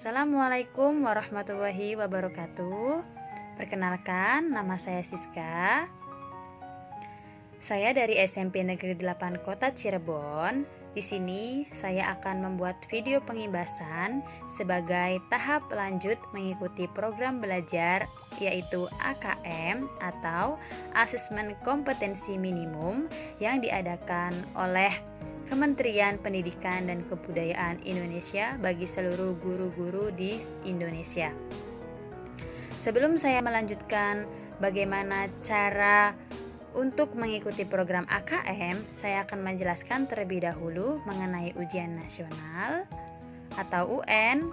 Assalamualaikum warahmatullahi wabarakatuh. Perkenalkan, nama saya Siska. Saya dari SMP Negeri 8 Kota Cirebon. Di sini saya akan membuat video pengibasan sebagai tahap lanjut mengikuti program belajar yaitu AKM atau Asesmen Kompetensi Minimum yang diadakan oleh Kementerian Pendidikan dan Kebudayaan Indonesia bagi seluruh guru-guru di Indonesia. Sebelum saya melanjutkan bagaimana cara untuk mengikuti program AKM, saya akan menjelaskan terlebih dahulu mengenai ujian nasional atau UN,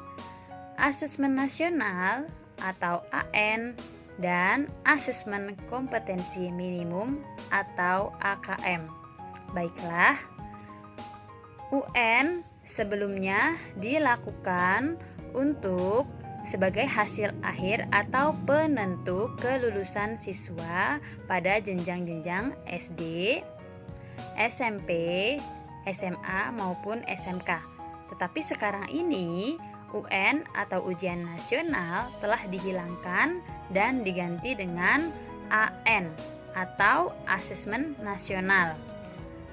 asesmen nasional atau AN, dan asesmen kompetensi minimum atau AKM. Baiklah, UN sebelumnya dilakukan untuk sebagai hasil akhir atau penentu kelulusan siswa pada jenjang-jenjang SD, SMP, SMA maupun SMK. Tetapi sekarang ini UN atau ujian nasional telah dihilangkan dan diganti dengan AN atau asesmen nasional.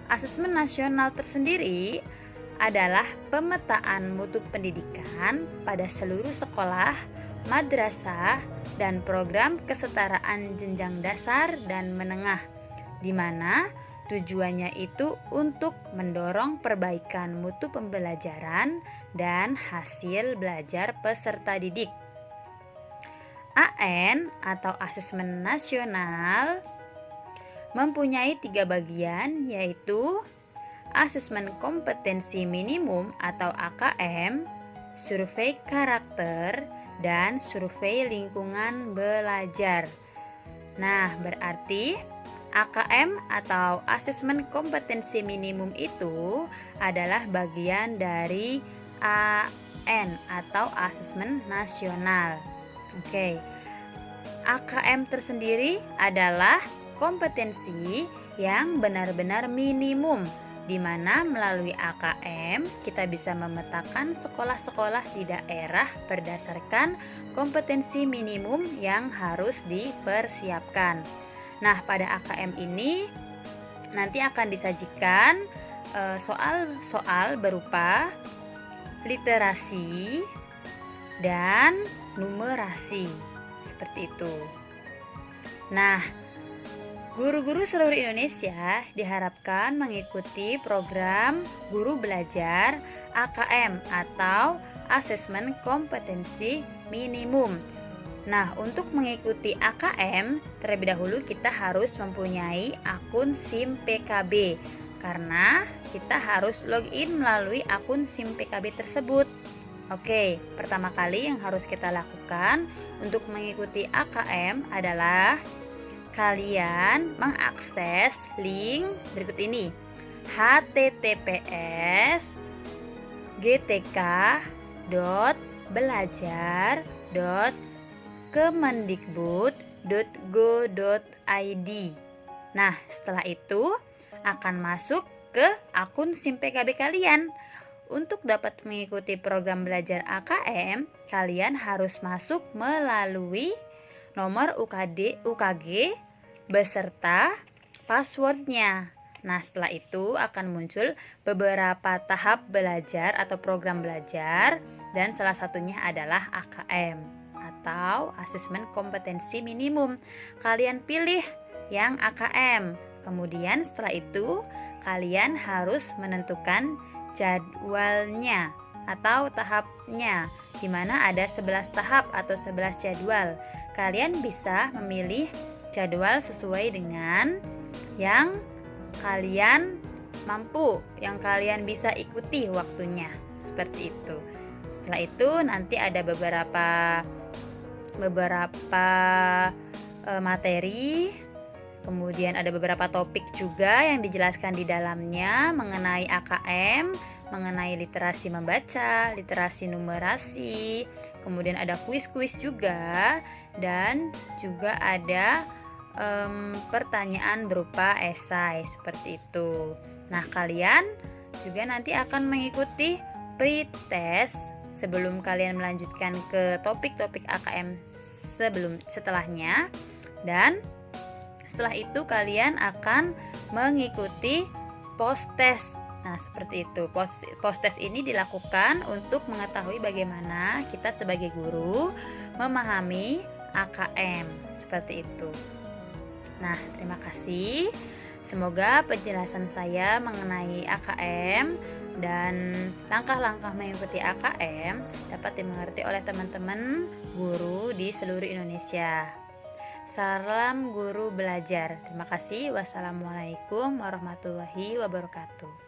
Asesmen nasional tersendiri adalah pemetaan mutu pendidikan pada seluruh sekolah, madrasah, dan program kesetaraan jenjang dasar dan menengah, di mana tujuannya itu untuk mendorong perbaikan mutu pembelajaran dan hasil belajar peserta didik. AN atau asesmen nasional mempunyai 3 bagian, yaitu asesmen kompetensi minimum atau AKM, survei karakter, dan survei lingkungan belajar. Nah, berarti AKM atau asesmen kompetensi minimum itu adalah bagian dari AN atau asesmen nasional. Oke. AKM tersendiri adalah kompetensi yang benar-benar minimum, di mana melalui AKM kita bisa memetakan sekolah-sekolah di daerah berdasarkan kompetensi minimum yang harus dipersiapkan. Nah, pada AKM ini nanti akan disajikan soal-soal berupa literasi dan numerasi, seperti itu. Nah, guru-guru seluruh Indonesia diharapkan mengikuti program Guru Belajar AKM atau Asesmen Kompetensi Minimum. Nah, untuk mengikuti AKM, terlebih dahulu kita harus mempunyai akun SIM PKB karena kita harus login melalui akun SIM PKB tersebut. Oke, pertama kali yang harus kita lakukan untuk mengikuti AKM adalah kalian mengakses link berikut ini, https://gtk.belajar.kemendikbud.go.id. Nah, setelah itu akan masuk ke akun SIM PKB kalian. Untuk dapat mengikuti program belajar AKM, kalian harus masuk melalui nomor UKG beserta passwordnya. Nah, setelah itu akan muncul beberapa tahap belajar atau program belajar, dan salah satunya adalah AKM atau Asesmen Kompetensi Minimum. Kalian pilih yang AKM. Kemudian setelah itu kalian harus menentukan jadwalnya atau tahapnya, di mana ada 11 tahap atau 11 jadwal. Kalian bisa memilih jadwal sesuai dengan yang kalian mampu, yang kalian bisa ikuti waktunya, seperti itu. Setelah itu nanti ada beberapa materi, kemudian ada beberapa topik juga yang dijelaskan di dalamnya mengenai AKM, mengenai literasi membaca, literasi numerasi, kemudian ada kuis-kuis juga, dan juga ada pertanyaan berupa esai, seperti itu. Nah, kalian juga nanti akan mengikuti pretest sebelum kalian melanjutkan ke topik-topik AKM setelahnya. Dan setelah itu kalian akan mengikuti post test. Nah, seperti itu. Post test ini dilakukan untuk mengetahui bagaimana kita sebagai guru memahami AKM. Seperti itu. Nah, terima kasih. Semoga penjelasan saya mengenai AKM dan langkah-langkah mengikuti AKM dapat dimengerti oleh teman-teman guru di seluruh Indonesia. Salam guru belajar. Terima kasih. Wassalamualaikum warahmatullahi wabarakatuh.